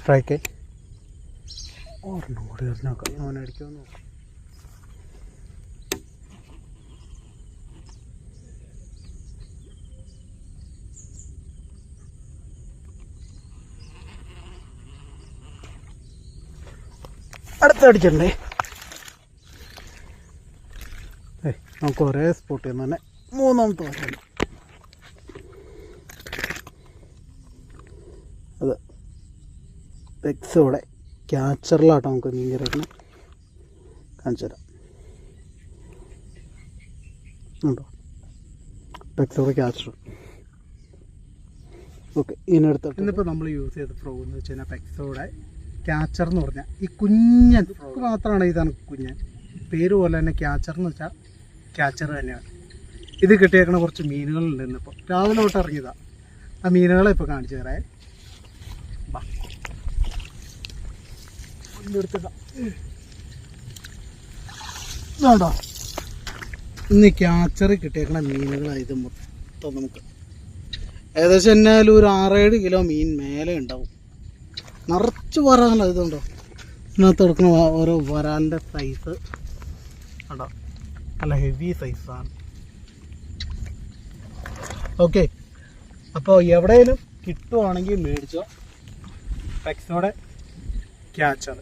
Strike ഒരെണ്ണം കൂടി എറിഞ്ഞോക്കാം. അവനടിക്കുമെന്ന് നോക്കാം. അടുത്തടിച്ചിട്ടുണ്ടേ. നമുക്ക് ഒരേ സ്പോട്ടിൽ നിന്ന് തന്നെ മൂന്നാമത്തെ വശം. അത് പെക്സോടെ ക്യാച്ചറിലാട്ടോ നമുക്ക് മീൻ കറിക്കണം. കാണിച്ചു തരാം. ഉണ്ടോ പെക്സോടെ ക്യാച്ചർ. ഓക്കെ, ഇതിനടുത്ത് ഇന്നിപ്പോൾ നമ്മൾ യൂസ് ചെയ്ത ഫ്രോ എന്ന് വെച്ച് കഴിഞ്ഞാൽ പെക്സോടെ ക്യാച്ചർ എന്ന് പറഞ്ഞാൽ ഈ കുഞ്ഞൻ മാത്രമാണ്. ഇതാണ് കുഞ്ഞൻ, പേര് പോലെ തന്നെ ക്യാച്ചർ എന്ന് വെച്ചാൽ ക്യാച്ചർ തന്നെയാണ്. ഇത് കിട്ടിയേക്കണ കുറച്ച് മീനുകളുണ്ട്. ഇന്നിപ്പോൾ രാവിലെ തൊട്ട് ഇറങ്ങിയതാണ്. ആ മീനുകളെ ഇപ്പോൾ കാണിച്ചു തരാം. ഇതുണ്ടോ, ഇന്ന് ക്യാച്ചറിൽ കിട്ടിയേക്കണ മീനുകളായത് മൊത്തം നമുക്ക് ഏകദേശം എന്നാലും ഒരു 6-7 കിലോ മീൻ മേലെ ഉണ്ടാവും. നിറച്ച് വരാല. ഇതുണ്ടോ ഇതിനകത്ത് എടുക്കുന്ന ഓരോ വരാലിൻ്റെ സൈസ് ഉണ്ടോ, നല്ല ഹെവി സൈസാണ്. ഓക്കെ, അപ്പോൾ എവിടെയെങ്കിലും കിട്ടുവാണെങ്കിൽ മേടിച്ചോ പെക്സോടെ ക്യാച്ചർ.